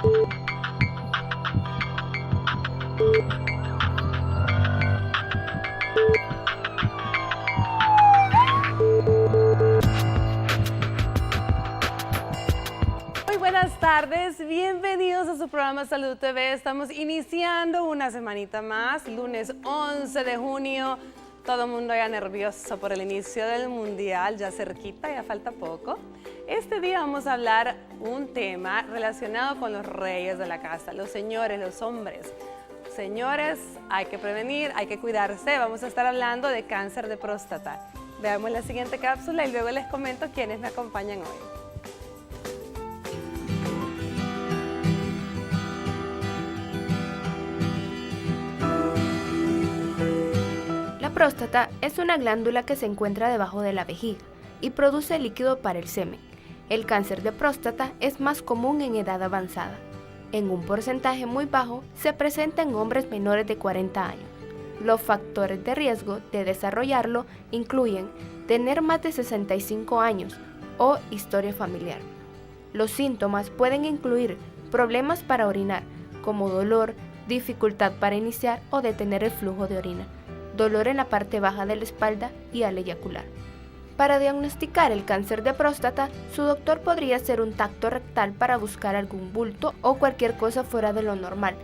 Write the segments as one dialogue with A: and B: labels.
A: Muy buenas tardes, bienvenidos a su programa Salud TV. Estamos iniciando una semanita más, lunes 11 de junio. Todo el mundo ya nervioso por el inicio del mundial, ya cerquita, ya falta poco. Este día vamos a hablar un tema relacionado con los reyes de la casa, los señores, los hombres. Señores, hay que prevenir, hay que cuidarse. Vamos a estar hablando de cáncer de próstata. Veamos la siguiente cápsula y luego les comento quiénes me acompañan hoy.
B: La próstata es una glándula que se encuentra debajo de la vejiga y produce líquido para el semen. El cáncer de próstata es más común en edad avanzada. En un porcentaje muy bajo se presenta en hombres menores de 40 años. Los factores de riesgo de desarrollarlo incluyen tener más de 65 años o historia familiar. Los síntomas pueden incluir problemas para orinar, como dolor, dificultad para iniciar o detener el flujo de orina, dolor en la parte baja de la espalda y al eyacular. Para diagnosticar el cáncer de próstata, su doctor podría hacer un tacto rectal para buscar algún bulto o cualquier cosa fuera de lo normal.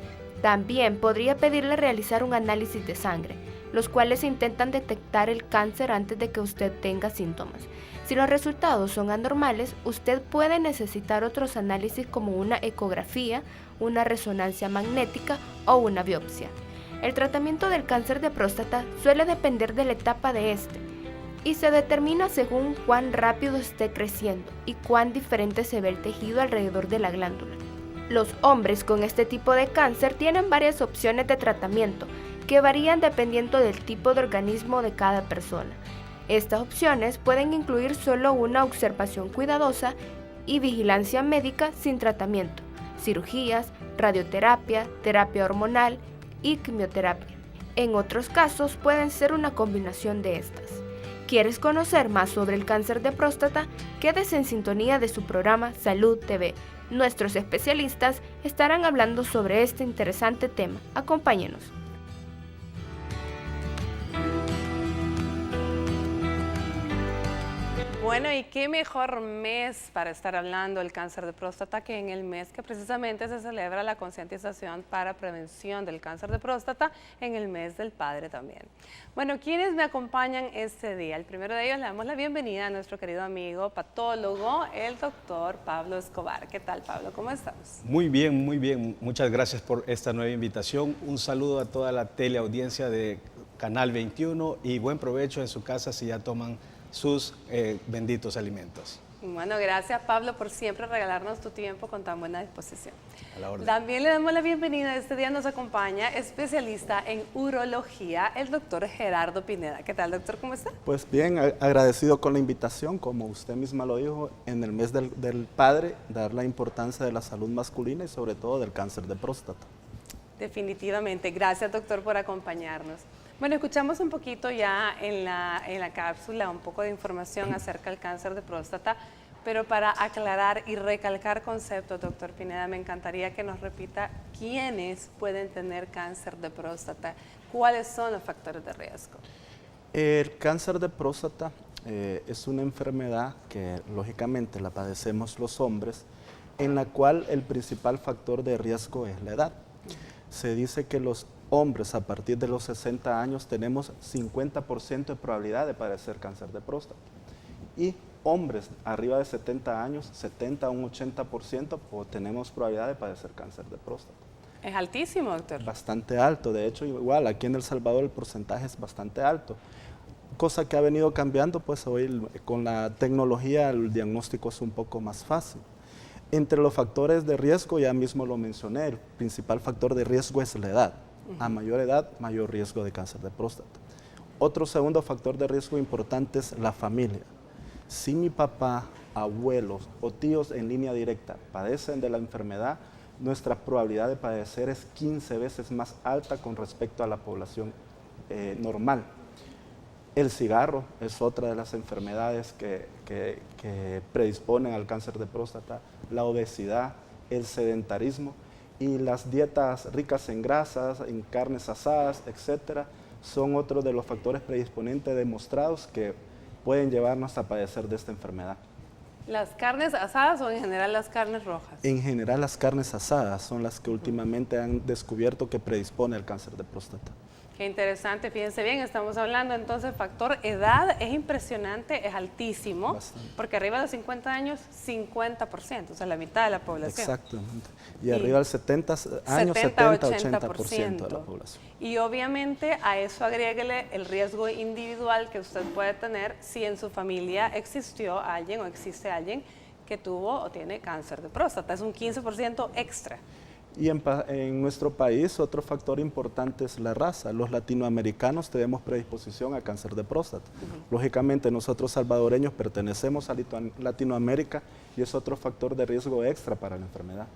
B: También podría pedirle realizar un análisis de sangre, los cuales intentan detectar el cáncer antes de que usted tenga síntomas. Si los resultados son anormales, usted puede necesitar otros análisis como una ecografía, una resonancia magnética o una biopsia. El tratamiento del cáncer de próstata suele depender de la etapa de este y se determina según cuán rápido esté creciendo y cuán diferente se ve el tejido alrededor de la glándula. Los hombres con este tipo de cáncer tienen varias opciones de tratamiento que varían dependiendo del tipo de organismo de cada persona. Estas opciones pueden incluir solo una observación cuidadosa y vigilancia médica sin tratamiento, cirugías, radioterapia, terapia hormonal y quimioterapia. En otros casos pueden ser una combinación de estas. ¿Quieres conocer más sobre el cáncer de próstata? Quédese en sintonía de su programa Salud TV. Nuestros especialistas estarán hablando sobre este interesante tema. Acompáñenos.
A: Bueno, y qué mejor mes para estar hablando del cáncer de próstata que en el mes que precisamente se celebra la concientización para prevención del cáncer de próstata, en el mes del padre también. Bueno, ¿quiénes me acompañan este día? El primero de ellos le damos la bienvenida a nuestro querido amigo patólogo, el doctor Pablo Escobar. ¿Qué tal, Pablo? ¿Cómo estamos?
C: Muy bien, muy bien. Muchas gracias por esta nueva invitación. Un saludo a toda la teleaudiencia de Canal 21 y buen provecho en su casa si ya toman sus benditos alimentos.
A: Bueno, gracias Pablo por siempre regalarnos tu tiempo con tan buena disposición.
C: A la orden.
A: También le damos la bienvenida. Este día nos acompaña especialista en urología, el doctor Gerardo Pineda. ¿Qué tal, doctor? ¿Cómo está?
D: Pues bien, agradecido con la invitación, como usted misma lo dijo, en el mes del padre, dar la importancia de la salud masculina y sobre todo del cáncer de próstata.
A: Definitivamente. Gracias, doctor, por acompañarnos. Bueno, escuchamos un poquito ya en la cápsula, un poco de información acerca del cáncer de próstata, pero para aclarar y recalcar conceptos, doctor Pineda, me encantaría que nos repita quiénes pueden tener cáncer de próstata, cuáles son los factores de riesgo.
D: El cáncer de próstata es una enfermedad que lógicamente la padecemos los hombres, en la cual el principal factor de riesgo es la edad. Se dice que los hombres a partir de los 60 años tenemos 50% de probabilidad de padecer cáncer de próstata. Y hombres arriba de 70 años, 70 a un 80% tenemos probabilidad de padecer cáncer de próstata.
A: Es altísimo, doctor.
D: Bastante alto, de hecho igual aquí en El Salvador el porcentaje es bastante alto. Cosa que ha venido cambiando, pues hoy con la tecnología el diagnóstico es un poco más fácil. Entre los factores de riesgo, ya mismo lo mencioné, el principal factor de riesgo es la edad. A mayor edad, mayor riesgo de cáncer de próstata. Otro segundo factor de riesgo importante es la familia. Si mi papá, abuelos o tíos en línea directa padecen de la enfermedad, nuestra probabilidad de padecer es 15 veces más alta con respecto a la población normal. El cigarro es otra de las enfermedades que predisponen al cáncer de próstata, la obesidad, el sedentarismo y las dietas ricas en grasas, en carnes asadas, etcétera, son otros de los factores predisponentes demostrados que pueden llevarnos a padecer de esta enfermedad.
A: ¿Las carnes asadas o en general las carnes rojas?
D: En general las carnes asadas son las que últimamente han descubierto que predispone al cáncer de próstata.
A: Qué interesante, fíjense bien, estamos hablando entonces factor edad, es impresionante, es altísimo,
D: Bastante.
A: porque arriba de los 50 años, 50%, o sea, la mitad de la población.
D: Exactamente. Y arriba del 70 años, 70-80% de la población.
A: Y obviamente a eso agréguele el riesgo individual que usted puede tener si en su familia existió alguien o existe alguien que tuvo o tiene cáncer de próstata, es un 15% extra.
D: Y en nuestro país otro factor importante es la raza. Los latinoamericanos tenemos predisposición a cáncer de próstata. Lógicamente nosotros salvadoreños pertenecemos a Latinoamérica y es otro factor de riesgo extra para la enfermedad.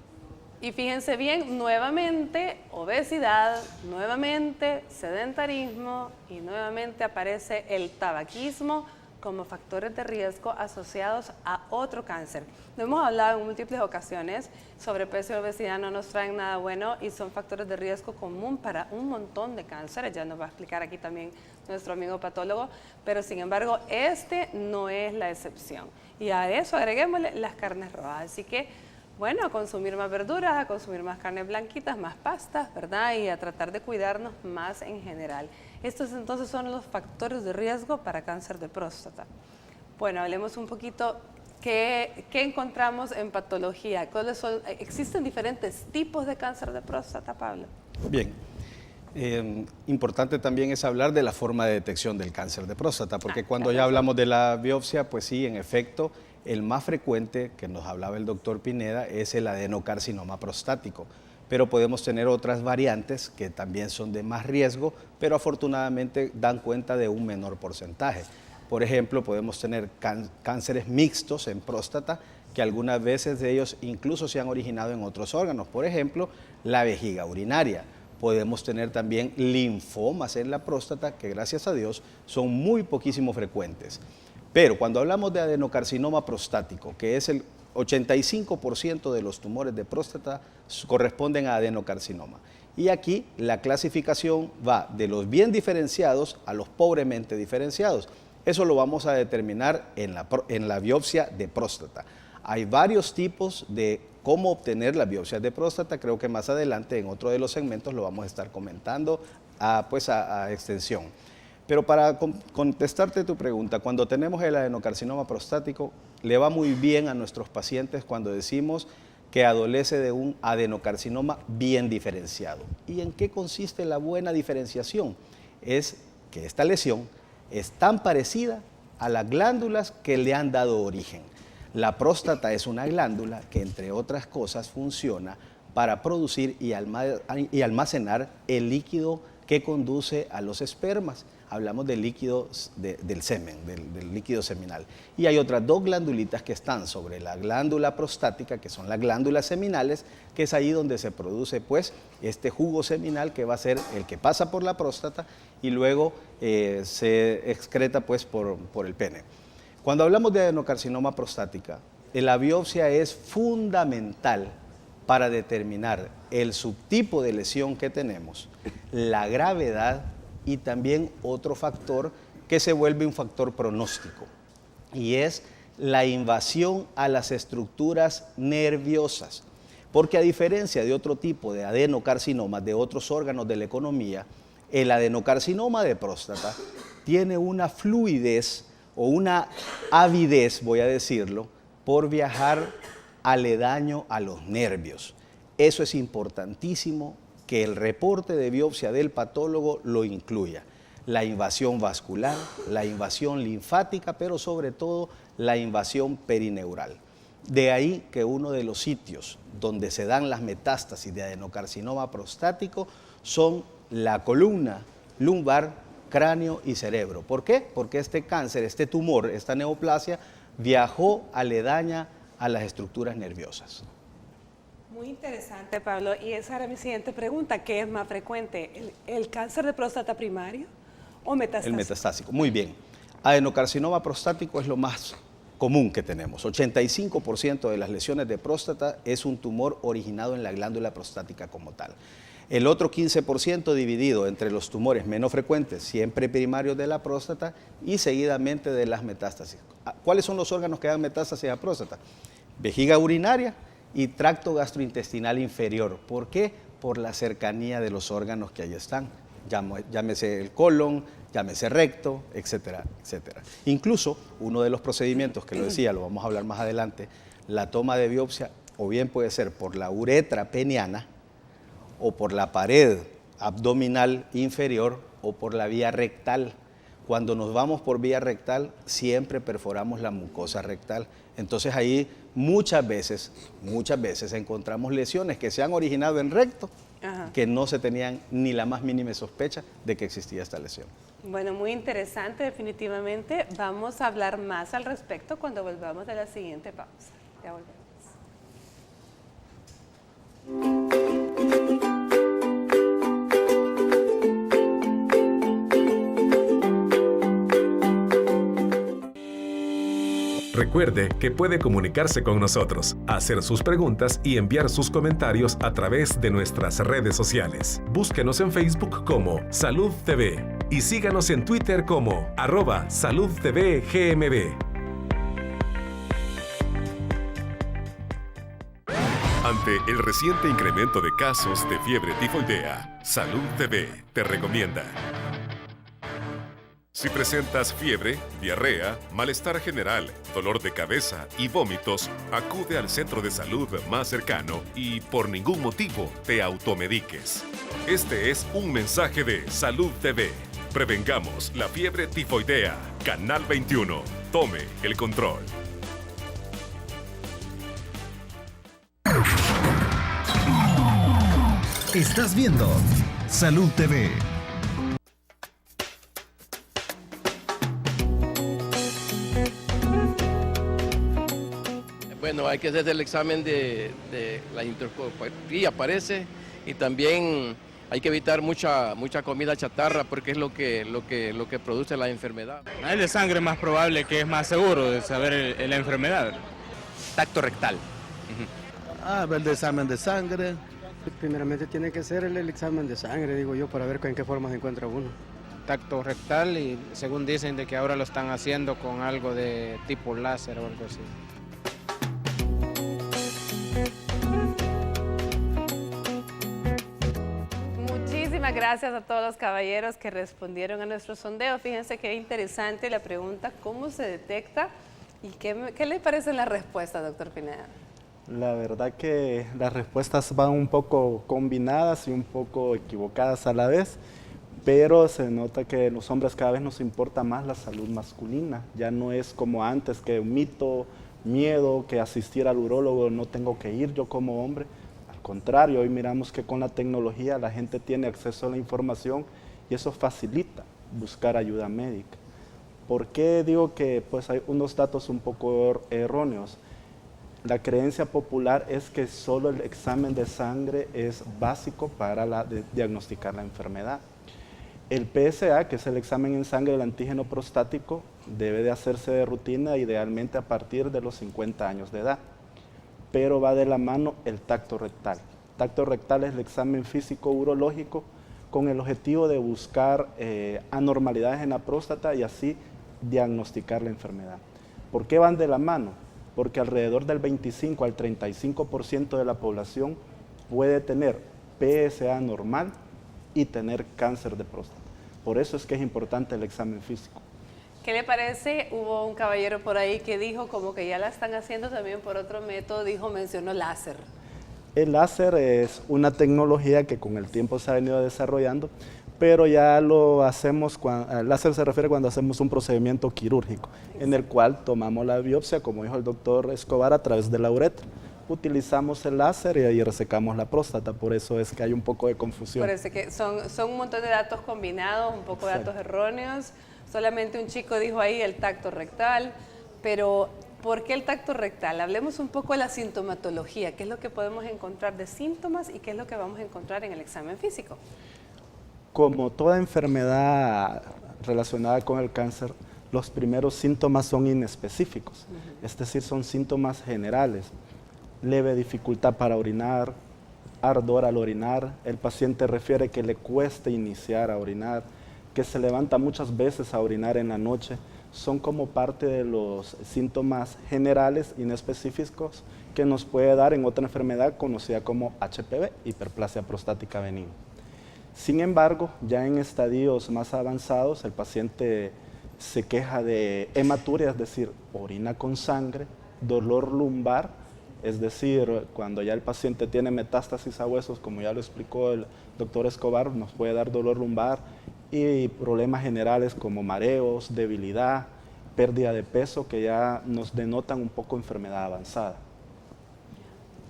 A: Y fíjense bien, nuevamente obesidad, nuevamente sedentarismo y nuevamente aparece el tabaquismo como factores de riesgo asociados a otro cáncer. Lo hemos hablado en múltiples ocasiones, sobrepeso y obesidad no nos traen nada bueno y son factores de riesgo común para un montón de cánceres, ya nos va a explicar aquí también nuestro amigo patólogo, pero sin embargo este no es la excepción. Y a eso agreguémosle las carnes rojas, así que bueno, a consumir más verduras, a consumir más carnes blanquitas, más pastas, ¿verdad? Y a tratar de cuidarnos más en general. Estos entonces son los factores de riesgo para cáncer de próstata. Bueno, hablemos un poquito qué encontramos en patología. ¿Existen diferentes tipos de cáncer de próstata, Pablo?
C: Bien. Importante también es hablar de la forma de detección del cáncer de próstata, porque cuando ya hablamos de la biopsia, pues sí, en efecto, el más frecuente, que nos hablaba el doctor Pineda, es el adenocarcinoma prostático, pero podemos tener otras variantes que también son de más riesgo, pero afortunadamente dan cuenta de un menor porcentaje. Por ejemplo, podemos tener cánceres mixtos en próstata, que algunas veces de ellos incluso se han originado en otros órganos, por ejemplo, la vejiga urinaria. Podemos tener también linfomas en la próstata, que gracias a Dios son muy poquísimo frecuentes. Pero cuando hablamos de adenocarcinoma prostático, que es el 85% de los tumores de próstata corresponden a adenocarcinoma. Y aquí la clasificación va de los bien diferenciados a los pobremente diferenciados. Eso lo vamos a determinar en la biopsia de próstata. Hay varios tipos de cómo obtener las biopsias de próstata. Creo que más adelante en otro de los segmentos lo vamos a estar comentando a extensión. Pero para contestarte tu pregunta, cuando tenemos el adenocarcinoma prostático, le va muy bien a nuestros pacientes cuando decimos que adolece de un adenocarcinoma bien diferenciado. ¿Y en qué consiste la buena diferenciación? Es que esta lesión es tan parecida a las glándulas que le han dado origen. La próstata es una glándula que, entre otras cosas, funciona para producir y almacenar el líquido que conduce a los espermas. Hablamos del líquido del semen, del líquido seminal. Y hay otras dos glandulitas que están sobre la glándula prostática, que son las glándulas seminales, que es ahí donde se produce pues este jugo seminal que va a ser el que pasa por la próstata y luego se excreta pues por el pene. Cuando hablamos de adenocarcinoma prostática, la biopsia es fundamental para determinar el subtipo de lesión que tenemos, la gravedad y también otro factor que se vuelve un factor pronóstico, y es la invasión a las estructuras nerviosas. Porque a diferencia de otro tipo de adenocarcinomas de otros órganos de la economía, el adenocarcinoma de próstata tiene una fluidez o una avidez, voy a decirlo, por viajar aledaño a los nervios. Eso es importantísimo que el reporte de biopsia del patólogo lo incluya. La invasión vascular, la invasión linfática, pero sobre todo la invasión perineural. De ahí que uno de los sitios donde se dan las metástasis de adenocarcinoma prostático son la columna lumbar, cráneo y cerebro. ¿Por qué? Porque este cáncer, este tumor, esta neoplasia, viajó aledaña a las estructuras nerviosas.
A: Muy interesante, Pablo. Y esa era mi siguiente pregunta. ¿Qué es más frecuente, el cáncer de próstata primario o metastásico?
C: El metastásico, muy bien. Adenocarcinoma prostático es lo más común que tenemos. 85% de las lesiones de próstata es un tumor originado en la glándula prostática como tal. El otro 15% dividido entre los tumores menos frecuentes, siempre primarios de la próstata y seguidamente de las metástasis. ¿Cuáles son los órganos que dan metástasis a próstata? Vejiga urinaria y tracto gastrointestinal inferior. ¿Por qué? Por la cercanía de los órganos que ahí están. Llámese el colon, llámese recto, etcétera, etcétera. Incluso uno de los procedimientos que lo decía, lo vamos a hablar más adelante, la toma de biopsia o bien puede ser por la uretra peniana o por la pared abdominal inferior o por la vía rectal. Cuando nos vamos por vía rectal, siempre perforamos la mucosa rectal. Entonces ahí muchas veces encontramos lesiones que se han originado en recto, que no se tenían ni la más mínima sospecha de que existía esta lesión.
A: Bueno, muy interesante, definitivamente. Vamos a hablar más al respecto cuando volvamos de la siguiente pausa. Ya volvemos.
E: Recuerde que puede comunicarse con nosotros, hacer sus preguntas y enviar sus comentarios a través de nuestras redes sociales. Búsquenos en Facebook como Salud TV y síganos en Twitter como @SaludTVGMB. Ante el reciente incremento de casos de fiebre tifoidea, Salud TV te recomienda: si presentas fiebre, diarrea, malestar general, dolor de cabeza y vómitos, acude al centro de salud más cercano y por ningún motivo te automediques. Este es un mensaje de Salud TV. Prevengamos la fiebre tifoidea. Canal 21. Tome el control.
F: Estás viendo Salud TV.
G: Bueno, hay que hacer el examen de la intercopatía, parece, y también hay que evitar mucha comida chatarra porque es lo que produce la enfermedad.
H: El de sangre es más probable, que es más seguro de saber la enfermedad.
G: Tacto rectal.
I: Ver el examen de sangre.
J: Primeramente tiene que ser el examen de sangre, digo yo, para ver en qué forma se encuentra uno.
H: Tacto rectal, y según dicen de que ahora lo están haciendo con algo de tipo láser o algo así.
A: Muchísimas gracias a todos los caballeros que respondieron a nuestro sondeo. Fíjense qué interesante la pregunta, ¿cómo se detecta? ¿Y qué le parecen las respuestas, doctor Pineda?
D: La verdad que las respuestas van un poco combinadas y un poco equivocadas a la vez, pero se nota que los hombres cada vez nos importa más la salud masculina. Ya no es como antes, que un mito, miedo, que asistir al urólogo no tengo que ir yo como hombre. Al contrario, hoy miramos que con la tecnología la gente tiene acceso a la información y eso facilita buscar ayuda médica. ¿Por qué digo que pues, hay unos datos un poco erróneos? La creencia popular es que solo el examen de sangre es básico para diagnosticar la enfermedad. El PSA, que es el examen en sangre del antígeno prostático, debe de hacerse de rutina, idealmente a partir de los 50 años de edad. Pero va de la mano el tacto rectal. El tacto rectal es el examen físico urológico con el objetivo de buscar anormalidades en la próstata y así diagnosticar la enfermedad. ¿Por qué van de la mano? Porque alrededor del 25 al 35% de la población puede tener PSA normal y tener cáncer de próstata. Por eso es que es importante el examen físico.
A: ¿Qué le parece? Hubo un caballero por ahí que dijo como que ya la están haciendo también por otro método, mencionó láser.
D: El láser es una tecnología que con el tiempo se ha venido desarrollando, pero ya lo hacemos, el láser se refiere cuando hacemos un procedimiento quirúrgico, en el cual tomamos la biopsia, como dijo el doctor Escobar, a través de la uretra. Utilizamos el láser y ahí resecamos la próstata, por eso es que hay un poco de confusión.
A: Parece que son un montón de datos combinados, un poco de datos erróneos. Solamente un chico dijo ahí el tacto rectal, pero ¿por qué el tacto rectal? Hablemos un poco de la sintomatología, qué es lo que podemos encontrar de síntomas y qué es lo que vamos a encontrar en el examen físico.
D: Como toda enfermedad relacionada con el cáncer, los primeros síntomas son inespecíficos, es decir, son síntomas generales, leve dificultad para orinar, ardor al orinar, el paciente refiere que le cuesta iniciar a orinar, que se levanta muchas veces a orinar en la noche, son como parte de los síntomas generales inespecíficos que nos puede dar en otra enfermedad conocida como HPV, hiperplasia prostática benigna. Sin embargo, ya en estadios más avanzados, el paciente se queja de hematuria, es decir, orina con sangre, dolor lumbar, es decir, cuando ya el paciente tiene metástasis a huesos, como ya lo explicó el doctor Escobar, nos puede dar dolor lumbar y problemas generales como mareos, debilidad, pérdida de peso, que ya nos denotan un poco enfermedad avanzada.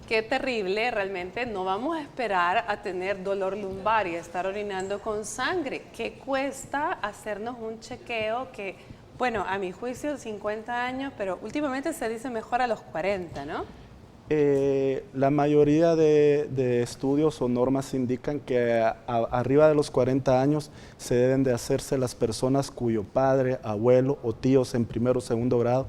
A: Qué terrible, realmente no vamos a esperar a tener dolor lumbar y a estar orinando con sangre. ¿Qué cuesta hacernos un chequeo que, bueno, a mi juicio 50 años, pero últimamente se dice mejor a los 40, ¿no?
D: La mayoría de estudios o normas indican que arriba de los 40 años se deben de hacerse las personas cuyo padre, abuelo o tíos en primero o segundo grado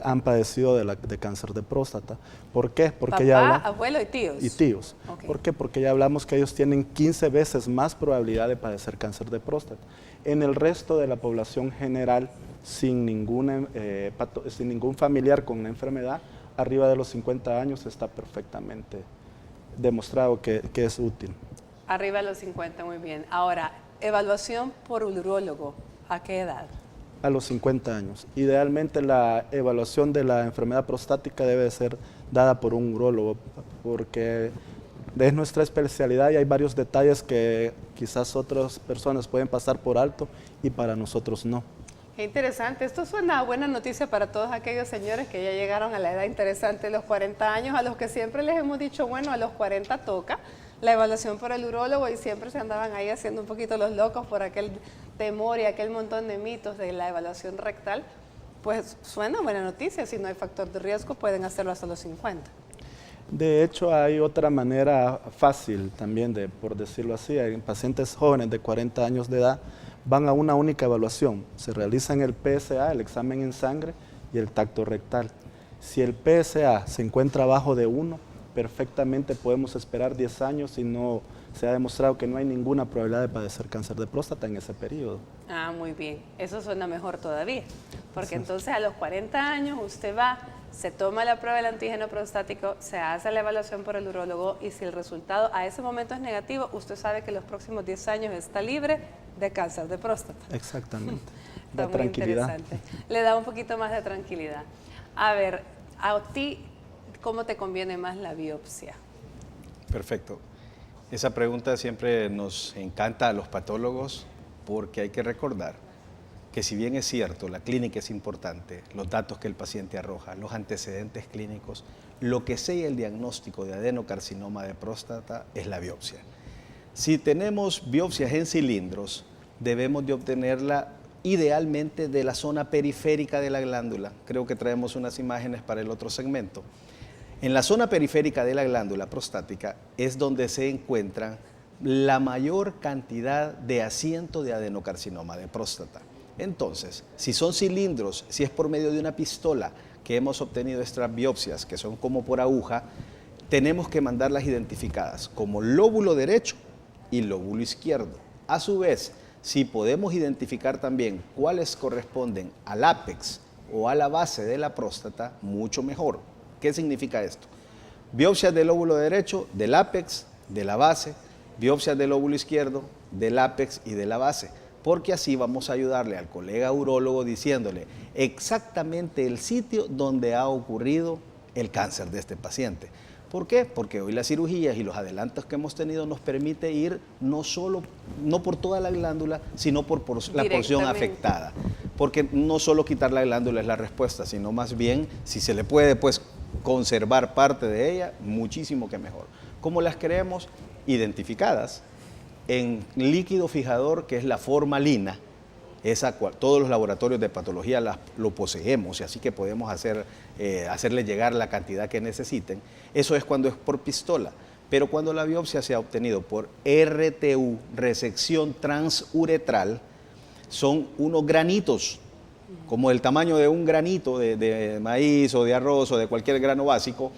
D: han padecido de cáncer de próstata. ¿Por qué? Porque
A: Papá, abuelo y tíos.
D: Y tíos.
A: Okay.
D: ¿Por qué? Porque ya hablamos que ellos tienen 15 veces más probabilidad de padecer cáncer de próstata. En el resto de la población general, sin ningún familiar con una enfermedad, arriba de los 50 años está perfectamente demostrado que es útil.
A: Arriba de los 50, muy bien. Ahora, evaluación por urólogo, ¿a qué edad?
D: A los 50 años. Idealmente la evaluación de la enfermedad prostática debe ser dada por un urólogo, porque es nuestra especialidad y hay varios detalles que quizás otras personas pueden pasar por alto y para nosotros no.
A: Qué interesante. Esto es una buena noticia para todos aquellos señores que ya llegaron a la edad interesante de los 40 años, a los que siempre les hemos dicho, bueno, a los 40 toca la evaluación por el urólogo y siempre se andaban ahí haciendo un poquito los locos por aquel temor y aquel montón de mitos de la evaluación rectal. Pues suena buena noticia, si no hay factor de riesgo pueden hacerlo hasta los 50.
D: De hecho, hay otra manera fácil también, por decirlo así, en pacientes jóvenes de 40 años de edad, van a una única evaluación, se realizan el PSA, el examen en sangre y el tacto rectal. Si el PSA se encuentra abajo de 1, perfectamente podemos esperar 10 años y no se ha demostrado que no hay ninguna probabilidad de padecer cáncer de próstata en ese periodo.
A: Ah, muy bien, eso suena mejor todavía, porque entonces a los 40 años usted va, se toma la prueba del antígeno prostático, se hace la evaluación por el urólogo y si el resultado a ese momento es negativo, usted sabe que los próximos 10 años está libre de cáncer de próstata.
D: Exactamente.
A: Está
D: Da
A: muy
D: tranquilidad.
A: interesante. Le da un poquito más de tranquilidad. A ver, a ti, ¿cómo te conviene más la biopsia?
C: Perfecto. Esa pregunta siempre nos encanta a los patólogos porque hay que recordar que si bien es cierto, la clínica es importante, los datos que el paciente arroja, los antecedentes clínicos, lo que sella el diagnóstico de adenocarcinoma de próstata es la biopsia. Si tenemos biopsias en cilindros, debemos de obtenerla idealmente de la zona periférica de la glándula. Creo que traemos unas imágenes para el otro segmento. En la zona periférica de la glándula prostática es donde se encuentran la mayor cantidad de asiento de adenocarcinoma de próstata. Entonces, si son cilindros, si es por medio de una pistola que hemos obtenido estas biopsias, que son como por aguja, tenemos que mandarlas identificadas como lóbulo derecho y lóbulo izquierdo. A su vez, si podemos identificar también cuáles corresponden al ápex o a la base de la próstata, mucho mejor. ¿Qué significa esto? Biopsias del lóbulo derecho, del ápex, de la base, biopsias del lóbulo izquierdo, del ápex y de la base, porque así vamos a ayudarle al colega urólogo diciéndole exactamente el sitio donde ha ocurrido el cáncer de este paciente. ¿Por qué? Porque hoy las cirugías y los adelantos que hemos tenido nos permite ir no por toda la glándula, sino por la porción afectada. Porque no solo quitar la glándula es la respuesta, sino más bien, si se le puede pues conservar parte de ella, muchísimo que mejor. ¿Cómo las queremos? Identificadas en líquido fijador que es la formalina. Todos los laboratorios de patología lo poseemos y así que podemos hacerle llegar la cantidad que necesiten. Eso es cuando es por pistola, pero cuando la biopsia se ha obtenido por RTU, resección transuretral, son unos granitos como el tamaño de un granito de maíz o de arroz o de cualquier grano básico,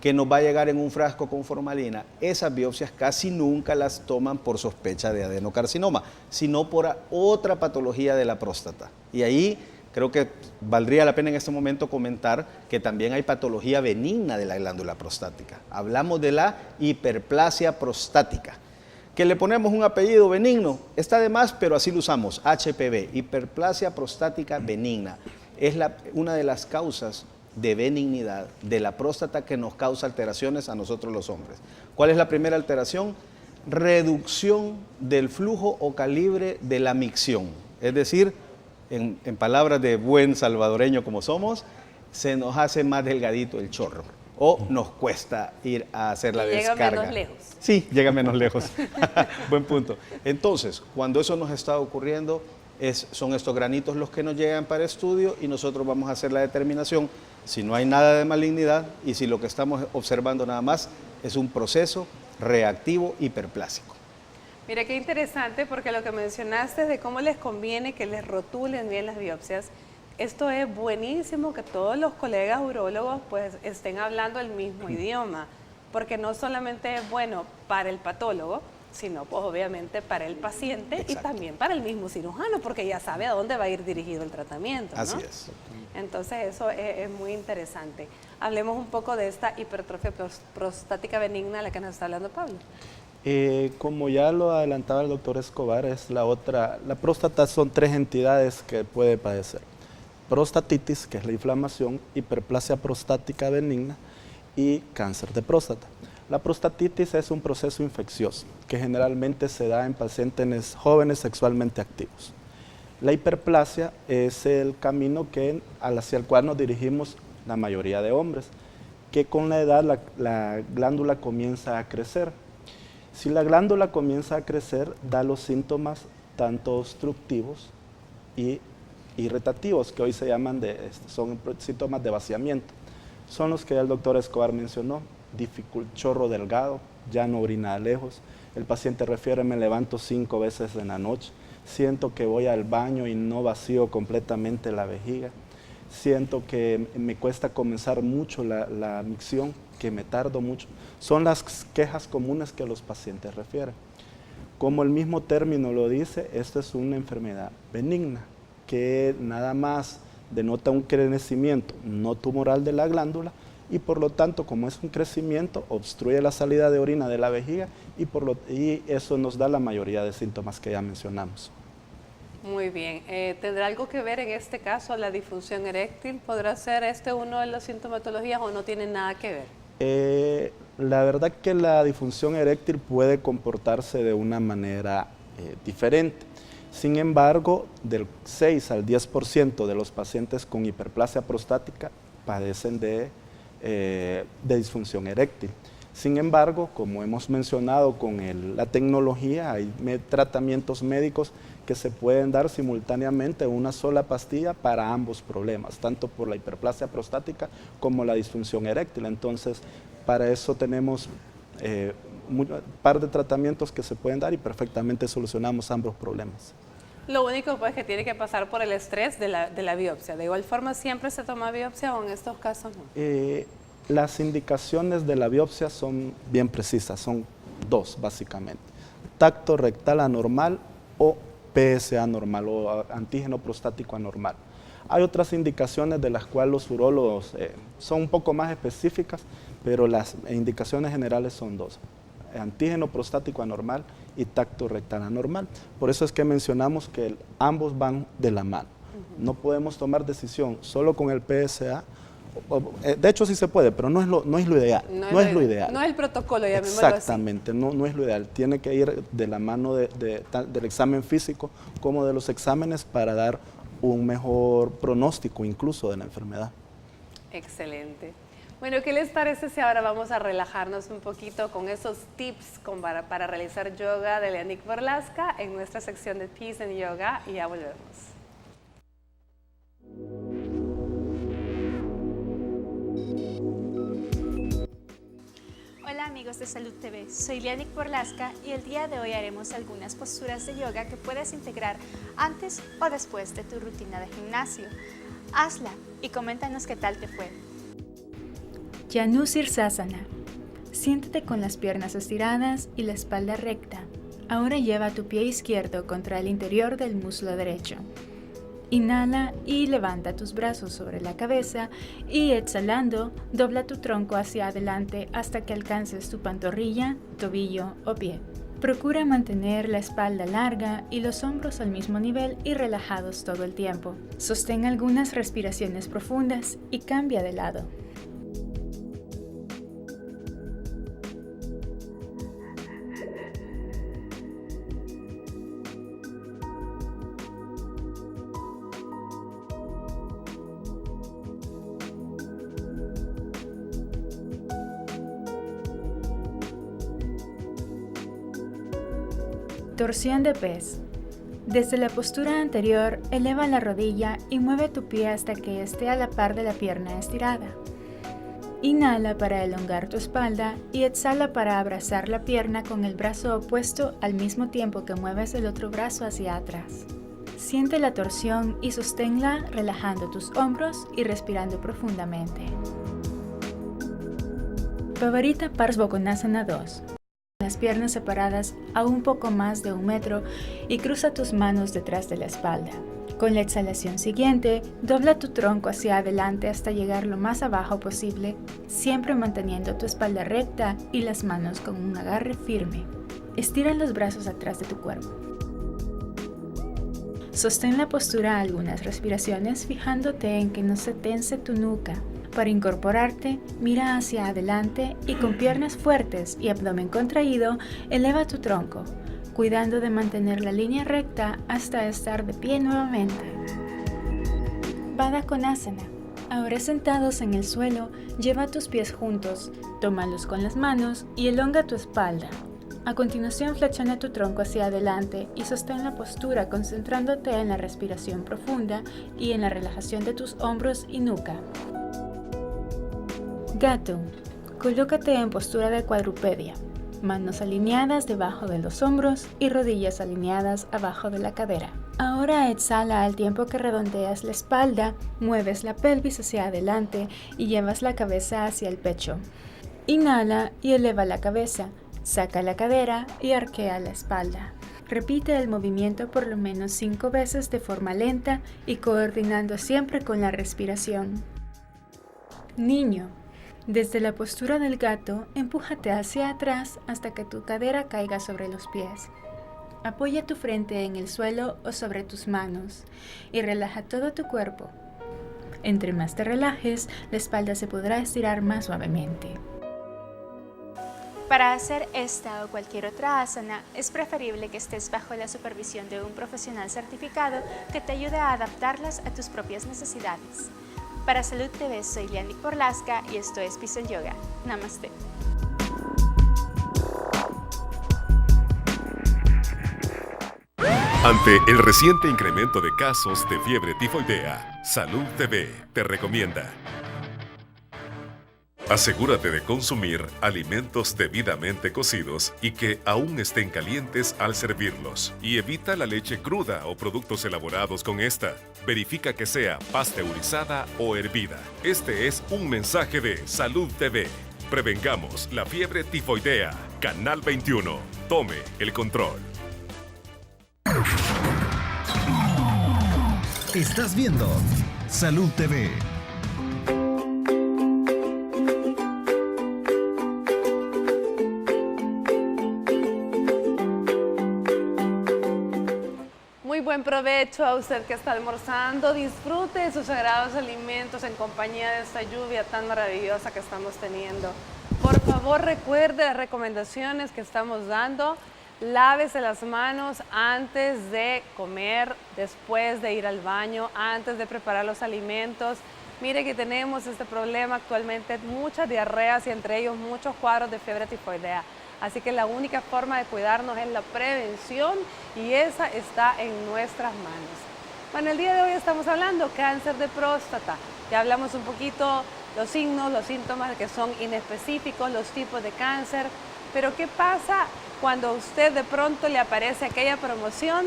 C: que nos va a llegar en un frasco con formalina, esas biopsias casi nunca las toman por sospecha de adenocarcinoma, sino por otra patología de la próstata. Y ahí creo que valdría la pena en este momento comentar que también hay patología benigna de la glándula prostática. Hablamos de la hiperplasia prostática, que le ponemos un apellido benigno, está de más, pero así lo usamos, HPV, hiperplasia prostática benigna. Es una de las causas de benignidad de la próstata que nos causa alteraciones a nosotros los hombres. ¿Cuál es la primera alteración? Reducción del flujo o calibre de la micción. Es decir, en palabras de buen salvadoreño como somos, se nos hace más delgadito el chorro o nos cuesta ir a hacer la descarga.
A: Llega menos lejos.
C: Sí, llega menos lejos. Buen punto. Entonces, cuando eso nos está ocurriendo, son estos granitos los que nos llegan para estudio y nosotros vamos a hacer la determinación si no hay nada de malignidad y si lo que estamos observando nada más es un proceso reactivo hiperplásico.
A: Mira qué interesante, porque lo que mencionaste es de cómo les conviene que les rotulen bien las biopsias. Esto es buenísimo, que todos los colegas urólogos pues estén hablando el mismo idioma, porque no solamente es bueno para el patólogo, sino pues obviamente para el paciente. Exacto. Y también para el mismo cirujano, porque ya sabe a dónde va a ir dirigido el tratamiento, ¿no? Así es. Entonces eso es muy interesante. Hablemos un poco de esta hipertrofia prostática benigna a la que nos está hablando Pablo.
D: Como ya lo adelantaba el doctor Escobar, la próstata son 3 entidades que puede padecer. Prostatitis, que es la inflamación, hiperplasia prostática benigna y cáncer de próstata. La prostatitis es un proceso infeccioso que generalmente se da en pacientes jóvenes sexualmente activos. La hiperplasia es el camino hacia el cual nos dirigimos la mayoría de hombres, que con la edad la glándula comienza a crecer. Si la glándula comienza a crecer, da los síntomas tanto obstructivos y irritativos, que hoy se llaman son síntomas de vaciamiento. Son los que el doctor Escobar mencionó: chorro delgado, ya no orina lejos. El paciente refiere: me levanto 5 veces en la noche, siento que voy al baño y no vacío completamente la vejiga, siento que me cuesta comenzar mucho la micción, que me tardo mucho. Son las quejas comunes que los pacientes refieren. Como el mismo término lo dice, esto es una enfermedad benigna, que nada más denota un crecimiento no tumoral de la glándula, y por lo tanto, como es un crecimiento, obstruye la salida de orina de la vejiga y eso nos da la mayoría de síntomas que ya mencionamos.
A: Muy bien. ¿Tendrá algo que ver en este caso la disfunción eréctil? ¿Podrá ser uno de las sintomatologías o no tiene nada que ver?
D: La verdad que la disfunción eréctil puede comportarse de una manera diferente. Sin embargo, del 6 al 10% de los pacientes con hiperplasia prostática padecen de disfunción eréctil. Sin embargo, como hemos mencionado con la tecnología, hay tratamientos médicos que se pueden dar simultáneamente una sola pastilla para ambos problemas, tanto por la hiperplasia prostática como la disfunción eréctil. Entonces, para eso tenemos un par de tratamientos que se pueden dar y perfectamente solucionamos ambos problemas.
A: Lo único pues que tiene que pasar por el estrés de la biopsia. ¿De igual forma siempre se toma biopsia o en estos casos no?
D: Las indicaciones de la biopsia son bien precisas, son 2 básicamente: tacto rectal anormal o PSA normal o antígeno prostático anormal. Hay otras indicaciones de las cuales los urólogos son un poco más específicas, pero las indicaciones generales son 2: antígeno prostático anormal y tacto rectal anormal. Por eso es que mencionamos que ambos van de la mano. No podemos tomar decisión solo con el PSA. De hecho sí se puede, pero no es lo ideal. No es lo ideal.
A: No es el protocolo, llamémoslo así.
D: Exactamente, no es lo ideal. Tiene que ir de la mano del examen físico como de los exámenes para dar un mejor pronóstico incluso de la enfermedad.
A: Excelente. Bueno, ¿qué les parece si ahora vamos a relajarnos un poquito con esos tips para realizar yoga de Leanic Borlasca en nuestra sección de Peace and Yoga? Y ya volvemos.
K: Hola amigos. amigos de Salud TV, soy Lianik Borlasca y el día de hoy haremos algunas posturas de yoga que puedes integrar antes o después de tu rutina de gimnasio. Hazla y coméntanos qué tal te fue.
L: Janu Sirsasana. Siéntate con las piernas estiradas y la espalda recta. Ahora lleva tu pie izquierdo contra el interior del muslo derecho. Inhala y levanta tus brazos sobre la cabeza y exhalando, dobla tu tronco hacia adelante hasta que alcances tu pantorrilla, tobillo o pie. Procura mantener la espalda larga y los hombros al mismo nivel y relajados todo el tiempo. Sostén algunas respiraciones profundas y cambia de lado. Torsión de pez. Desde la postura anterior, eleva la rodilla y mueve tu pie hasta que esté a la par de la pierna estirada. Inhala para elongar tu espalda y exhala para abrazar la pierna con el brazo opuesto al mismo tiempo que mueves el otro brazo hacia atrás. Siente la torsión y sosténla relajando tus hombros y respirando profundamente. Pavarita Parsvakonasana 2. Las piernas separadas a un poco más de 1 metro y cruza tus manos detrás de la espalda. Con la exhalación siguiente, dobla tu tronco hacia adelante hasta llegar lo más abajo posible, siempre manteniendo tu espalda recta y las manos con un agarre firme. Estira los brazos atrás de tu cuerpo. Sostén la postura algunas respiraciones fijándote en que no se tense tu nuca. Para incorporarte, mira hacia adelante y con piernas fuertes y abdomen contraído, eleva tu tronco, cuidando de mantener la línea recta hasta estar de pie nuevamente. Baddha Konasana. Ahora sentados en el suelo, lleva tus pies juntos, tómalos con las manos y elonga tu espalda. A continuación, flexiona tu tronco hacia adelante y sostén la postura concentrándote en la respiración profunda y en la relajación de tus hombros y nuca. Gato. Colócate en postura de cuadrupedia, manos alineadas debajo de los hombros y rodillas alineadas abajo de la cadera. Ahora exhala al tiempo que redondeas la espalda, mueves la pelvis hacia adelante y llevas la cabeza hacia el pecho. Inhala y eleva la cabeza, saca la cadera y arquea la espalda. Repite el movimiento por lo menos 5 veces de forma lenta y coordinando siempre con la respiración. Niño. Desde la postura del gato, empújate hacia atrás hasta que tu cadera caiga sobre los pies. Apoya tu frente en el suelo o sobre tus manos y relaja todo tu cuerpo. Entre más te relajes, la espalda se podrá estirar más suavemente.
K: Para hacer esta o cualquier otra asana, es preferible que estés bajo la supervisión de un profesional certificado que te ayude a adaptarlas a tus propias necesidades. Para Salud TV soy Lianik Borlasca y esto es Bison Yoga. Namaste.
E: Ante el reciente incremento de casos de fiebre tifoidea, Salud TV te recomienda: asegúrate de consumir alimentos debidamente cocidos y que aún estén calientes al servirlos. Y evita la leche cruda o productos elaborados con esta. Verifica que sea pasteurizada o hervida. Este es un mensaje de Salud TV. Prevengamos la fiebre tifoidea. Canal 21. Tome el control.
F: Estás viendo Salud TV.
A: Muy buen provecho a usted que está almorzando. Disfrute de sus sagrados alimentos en compañía de esta lluvia tan maravillosa que estamos teniendo. Por favor, recuerde las recomendaciones que estamos dando. Lávese las manos antes de comer, después de ir al baño, antes de preparar los alimentos. Mire que tenemos este problema actualmente, muchas diarreas y entre ellos muchos cuadros de fiebre tifoidea. Así que la única forma de cuidarnos es la prevención y esa está en nuestras manos. Bueno, el día de hoy estamos hablando cáncer de próstata. Ya hablamos un poquito los signos, los síntomas que son inespecíficos, los tipos de cáncer. Pero ¿qué pasa cuando a usted de pronto le aparece aquella promoción?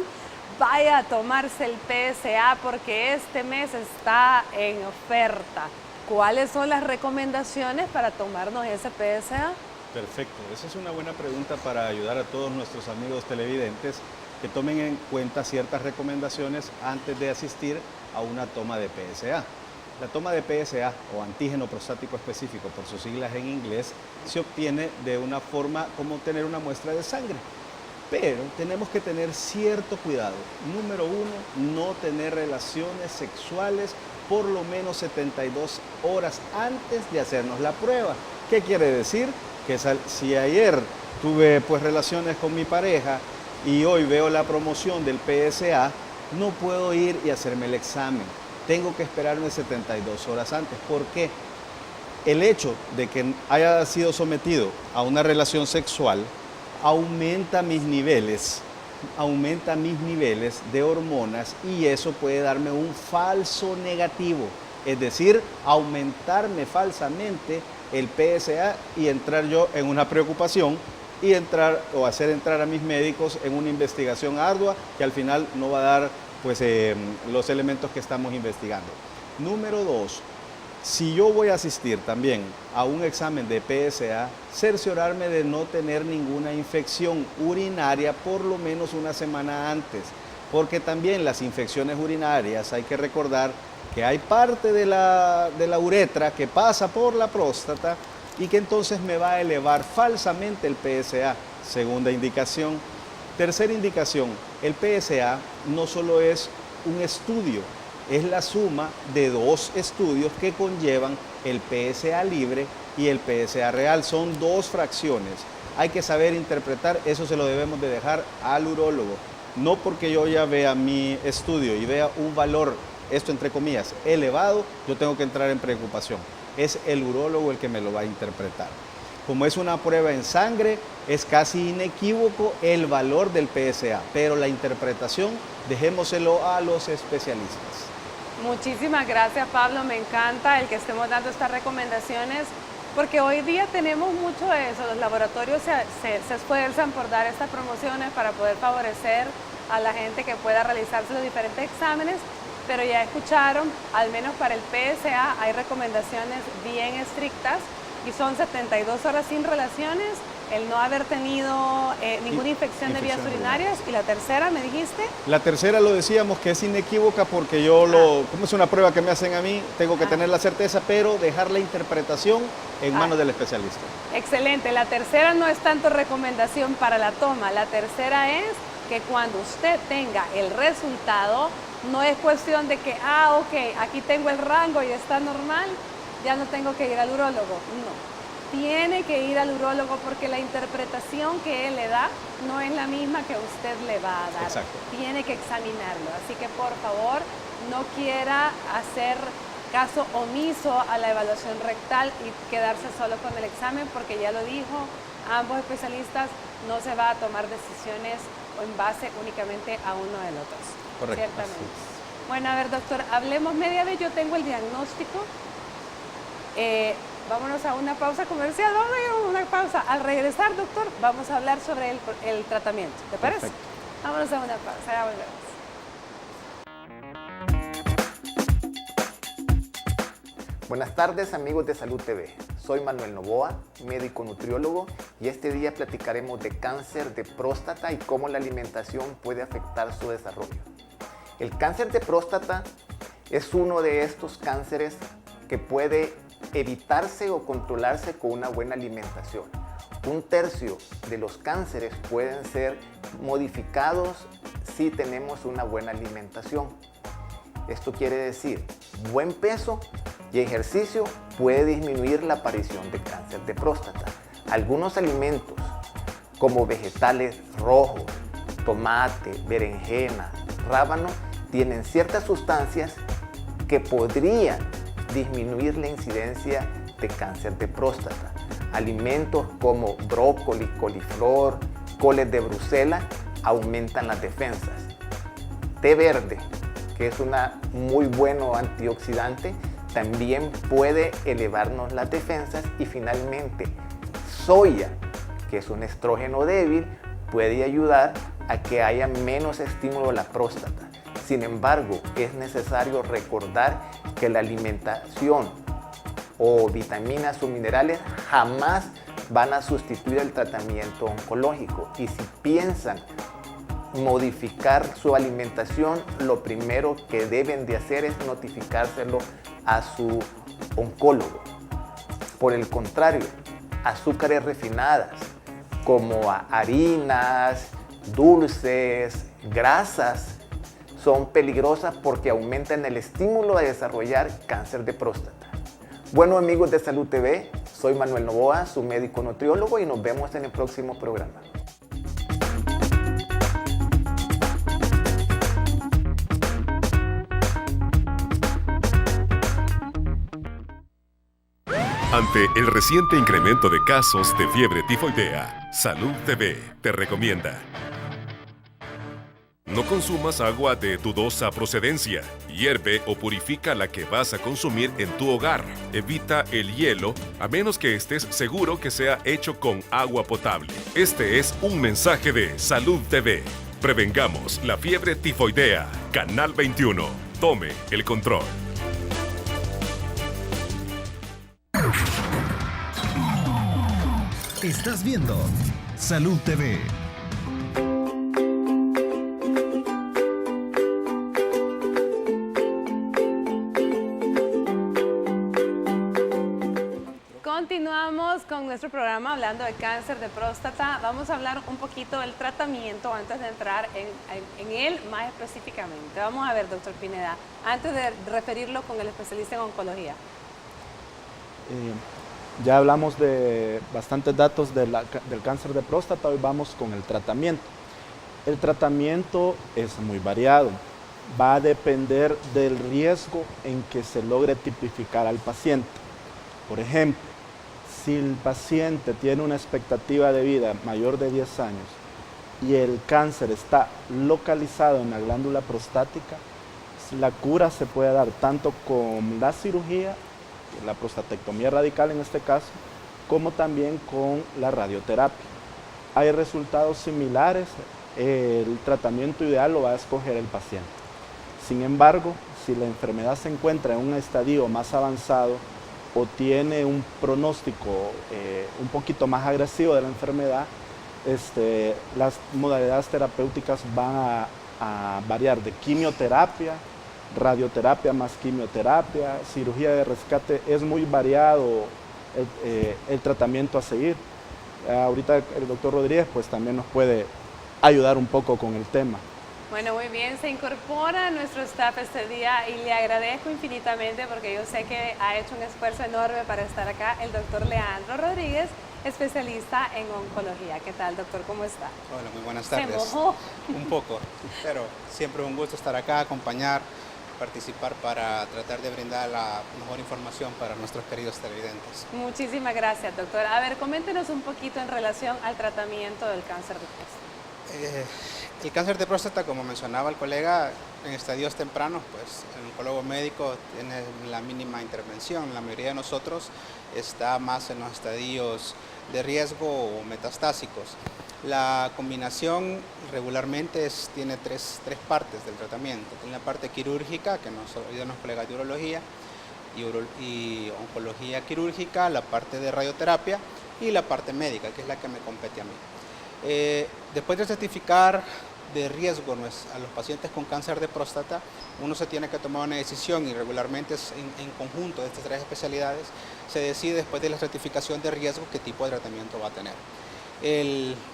A: Vaya a tomarse el PSA porque este mes está en oferta. ¿Cuáles son las recomendaciones para tomarnos ese PSA?
C: Perfecto, esa es una buena pregunta para ayudar a todos nuestros amigos televidentes que tomen en cuenta ciertas recomendaciones antes de asistir a una toma de PSA. La toma de PSA o antígeno prostático específico, por sus siglas en inglés, se obtiene de una forma como obtener una muestra de sangre. Pero tenemos que tener cierto cuidado. Número 1, no tener relaciones sexuales por lo menos 72 horas antes de hacernos la prueba. ¿Qué quiere decir? Que si ayer tuve pues relaciones con mi pareja y hoy veo la promoción del PSA, no puedo ir y hacerme el examen. Tengo que esperarme 72 horas antes. ¿Por qué? El hecho de que haya sido sometido a una relación sexual aumenta mis niveles de hormonas y eso puede darme un falso negativo. Es decir, aumentarme falsamente el PSA y entrar yo en una preocupación y hacer entrar a mis médicos en una investigación ardua que al final no va a dar pues, los elementos que estamos investigando. Número 2, si yo voy a asistir también a un examen de PSA, cerciorarme de no tener ninguna infección urinaria por lo menos una semana antes, porque también las infecciones urinarias hay que recordar que hay parte de la uretra que pasa por la próstata y que entonces me va a elevar falsamente el PSA. Segunda indicación. Tercera indicación, el PSA no solo es un estudio, es la suma de 2 estudios que conllevan el PSA libre y el PSA real. Son 2 fracciones. Hay que saber interpretar, eso se lo debemos de dejar al urólogo. No porque yo ya vea mi estudio y vea un valor, esto entre comillas, elevado, yo tengo que entrar en preocupación. Es el urólogo el que me lo va a interpretar. Como es una prueba en sangre, es casi inequívoco el valor del PSA, pero la interpretación dejémoselo a los especialistas.
A: Muchísimas gracias, Pablo. Me encanta el que estemos dando estas recomendaciones porque hoy día tenemos mucho de eso. Los laboratorios se esfuerzan por dar estas promociones para poder favorecer a la gente que pueda realizarse los diferentes exámenes, pero ya escucharon, al menos para el PSA hay recomendaciones bien estrictas y son 72 horas sin relaciones, el no haber tenido ninguna infección de vías urinarias. ¿Y la tercera, me dijiste?
C: La tercera lo decíamos que es inequívoca porque como es una prueba que me hacen a mí, tengo que tener la certeza, pero dejar la interpretación en manos del especialista.
A: Excelente. La tercera no es tanto recomendación para la toma. La tercera es que cuando usted tenga el resultado, no es cuestión de que, ok, aquí tengo el rango y está normal, ya no tengo que ir al urólogo. No. Tiene que ir al urólogo porque la interpretación que él le da no es la misma que usted le va a dar.
C: Exacto.
A: Tiene que examinarlo. Así que por favor, no quiera hacer caso omiso a la evaluación rectal y quedarse solo con el examen porque ya lo dijo, ambos especialistas, no se va a tomar decisiones en base únicamente a uno del otro.
C: Correcto.
A: Ciertamente. Bueno, a ver, doctor, hablemos media vez. Yo tengo el diagnóstico. Vámonos a una pausa comercial. Vamos a ir a una pausa. Al regresar, doctor, vamos a hablar sobre el tratamiento. ¿Te parece?
C: Perfecto.
A: Vámonos a una pausa. Ya volvemos.
M: Buenas tardes, amigos de Salud TV. Soy Manuel Novoa, médico nutriólogo, y este día platicaremos de cáncer de próstata y cómo la alimentación puede afectar su desarrollo. El cáncer de próstata es uno de estos cánceres que puede evitarse o controlarse con una buena alimentación. 1/3 de los cánceres pueden ser modificados si tenemos una buena alimentación. Esto quiere decir, buen peso y ejercicio puede disminuir la aparición de cáncer de próstata. Algunos alimentos como vegetales rojos, tomate, berenjena, rábano, tienen ciertas sustancias que podrían disminuir la incidencia de cáncer de próstata. Alimentos como brócoli, coliflor, coles de Bruselas aumentan las defensas. Té verde, que es un muy bueno antioxidante, también puede elevarnos las defensas y finalmente soya, que es un estrógeno débil, puede ayudar a que haya menos estímulo a la próstata. Sin embargo, es necesario recordar que la alimentación o vitaminas o minerales jamás van a sustituir el tratamiento oncológico. Y si piensan modificar su alimentación, lo primero que deben de hacer es notificárselo a su oncólogo. Por el contrario, azúcares refinadas como harinas, dulces, grasas, son peligrosas porque aumentan el estímulo a desarrollar cáncer de próstata. Bueno, amigos de Salud TV, soy Manuel Novoa, su médico nutriólogo, y nos vemos en el próximo programa.
E: Ante el reciente incremento de casos de fiebre tifoidea, Salud TV te recomienda: no consumas agua de dudosa procedencia. Hierve o purifica la que vas a consumir en tu hogar. Evita el hielo, a menos que estés seguro que sea hecho con agua potable. Este es un mensaje de Salud TV. Prevengamos la fiebre tifoidea. Canal 21. Tome el control.
F: Estás viendo Salud TV.
A: Continuamos con nuestro programa hablando de cáncer de próstata. Vamos a hablar un poquito del tratamiento antes de entrar en él más específicamente. Vamos a ver, doctor Pineda, antes de referirlo con el especialista en oncología.
D: Ya hablamos de bastantes datos del cáncer de próstata, hoy vamos con el tratamiento. El tratamiento es muy variado, va a depender del riesgo en que se logre tipificar al paciente. Por ejemplo, si el paciente tiene una expectativa de vida mayor de 10 años y el cáncer está localizado en la glándula prostática, la cura se puede dar tanto con la cirugía, la prostatectomía radical en este caso, como también con la radioterapia. Hay resultados similares, el tratamiento ideal lo va a escoger el paciente. Sin embargo, si la enfermedad se encuentra en un estadio más avanzado o tiene un pronóstico un poquito más agresivo de la enfermedad, las modalidades terapéuticas van a variar de quimioterapia, radioterapia más quimioterapia, cirugía de rescate. Es muy variado el tratamiento a seguir. Ahorita el doctor Rodríguez pues también nos puede ayudar un poco con el tema.
A: Bueno, muy bien, se incorpora nuestro staff este día y le agradezco infinitamente porque yo sé que ha hecho un esfuerzo enorme para estar acá, el doctor Leandro Rodríguez, especialista en oncología. ¿Qué tal, doctor? ¿Cómo está?
N: Hola, muy buenas tardes.
A: ¿Se mojó?
N: Un poco, pero siempre un gusto estar acá, acompañar, participar para tratar de brindar la mejor información para nuestros queridos televidentes.
A: Muchísimas gracias, doctor. A ver, coméntenos un poquito en relación al tratamiento del cáncer de próstata.
N: El cáncer de próstata, como mencionaba el colega, en estadios tempranos, pues el oncólogo médico tiene la mínima intervención. La mayoría de nosotros está más en los estadios de riesgo o metastásicos. La combinación regularmente tiene tres partes del tratamiento. Tiene la parte quirúrgica, que nos ayudan los colegas de urología y oncología quirúrgica, la parte de radioterapia y la parte médica, que es la que me compete a mí. Después de certificar de riesgo a los pacientes con cáncer de próstata, uno se tiene que tomar una decisión y regularmente en conjunto de estas tres especialidades se decide después de la certificación de riesgo qué tipo de tratamiento va a tener.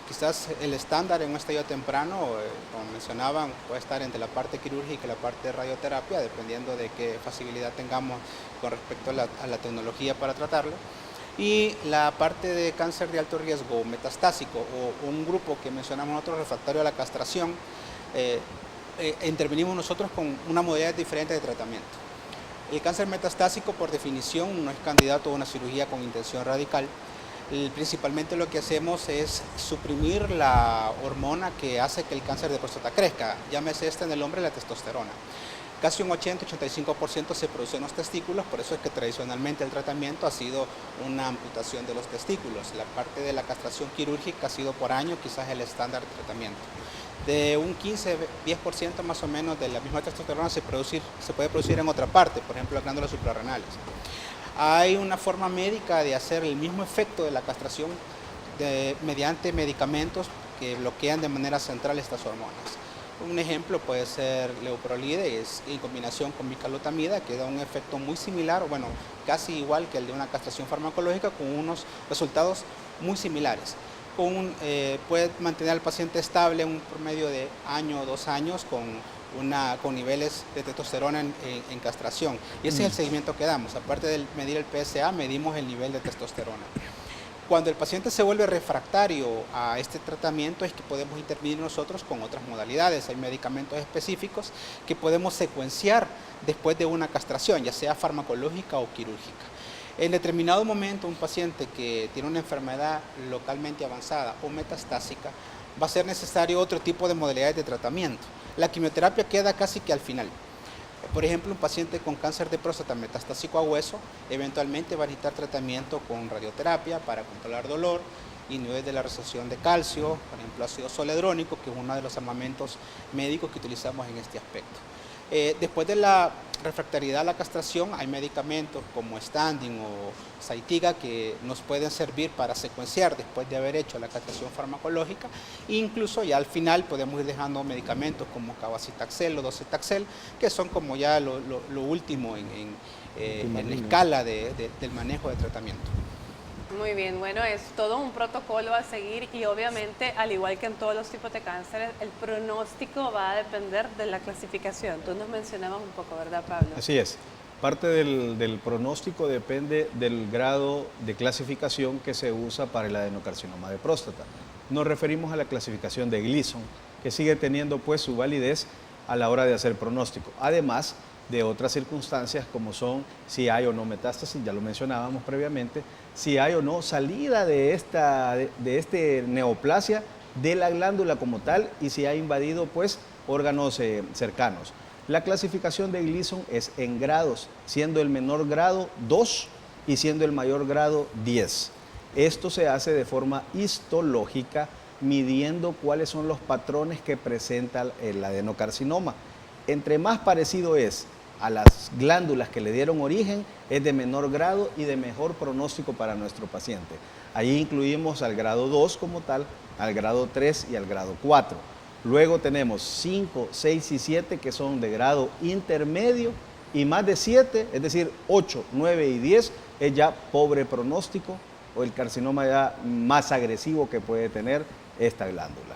N: Quizás el estándar en un estadio temprano, como mencionaban, puede estar entre la parte quirúrgica y la parte de radioterapia, dependiendo de qué facilidad tengamos con respecto a la tecnología para tratarlo. Y la parte de cáncer de alto riesgo metastásico o un grupo que mencionamos nosotros refractario a la castración, intervenimos nosotros con una modalidad diferente de tratamiento. El cáncer metastásico, por definición, no es candidato a una cirugía con intención radical. Principalmente lo que hacemos es suprimir la hormona que hace que el cáncer de próstata crezca, llámese en el hombre la testosterona. Casi un 80-85% se produce en los testículos, por eso es que tradicionalmente el tratamiento ha sido una amputación de los testículos. La parte de la castración quirúrgica ha sido por año quizás el estándar de tratamiento. De un 15-10% más o menos de la misma testosterona se puede producir en otra parte, por ejemplo las glándulas suprarrenales. Hay una forma médica de hacer el mismo efecto de la castración mediante medicamentos que bloquean de manera central estas hormonas. Un ejemplo puede ser leuprolide, en combinación con bicalutamida, que da un efecto muy similar, bueno, casi igual que el de una castración farmacológica, con unos resultados muy similares. Puede mantener al paciente estable un promedio de año o 2 años con niveles de testosterona en castración. Y ese es el seguimiento que damos. Aparte de medir el PSA, medimos el nivel de testosterona. Cuando el paciente se vuelve refractario a este tratamiento es que podemos intervenir nosotros con otras modalidades. Hay medicamentos específicos que podemos secuenciar después de una castración, ya sea farmacológica o quirúrgica. En determinado momento, un paciente que tiene una enfermedad localmente avanzada o metastásica, va a ser necesario otro tipo de modalidades de tratamiento. La quimioterapia queda casi que al final. Por ejemplo, un paciente con cáncer de próstata metastásico a hueso eventualmente va a necesitar tratamiento con radioterapia para controlar dolor, inhibidores de la resorción de calcio, por ejemplo ácido zoledrónico, que es uno de los armamentos médicos que utilizamos en este aspecto. Después de la refractariedad a la castración, hay medicamentos como Standing o Zytiga que nos pueden servir para secuenciar después de haber hecho la castración farmacológica. E incluso ya al final podemos ir dejando medicamentos como Cabazitaxel o Docetaxel, que son como ya lo último en la escala del manejo de tratamiento.
A: Muy bien, bueno, es todo un protocolo a seguir y obviamente, al igual que en todos los tipos de cánceres, el pronóstico va a depender de la clasificación. Tú nos mencionabas un poco, ¿verdad, Pablo?
C: Así es. Parte del pronóstico depende del grado de clasificación que se usa para el adenocarcinoma de próstata. Nos referimos a la clasificación de Gleason, que sigue teniendo pues su validez a la hora de hacer pronóstico. Además de otras circunstancias como son si hay o no metástasis, ya lo mencionábamos previamente, si hay o no salida de este neoplasia de la glándula como tal y si ha invadido pues órganos cercanos. La clasificación de Gleason es en grados, siendo el menor grado 2 y siendo el mayor grado 10. Esto se hace de forma histológica, midiendo cuáles son los patrones que presenta el adenocarcinoma. Entre más parecido es a las glándulas que le dieron origen, es de menor grado y de mejor pronóstico para nuestro paciente. Ahí incluimos al grado 2 como tal, al grado 3 y al grado 4. Luego tenemos 5, 6 y 7 que son de grado intermedio y más de 7, es decir, 8, 9 y 10 es ya pobre pronóstico o el carcinoma ya más agresivo que puede tener esta glándula.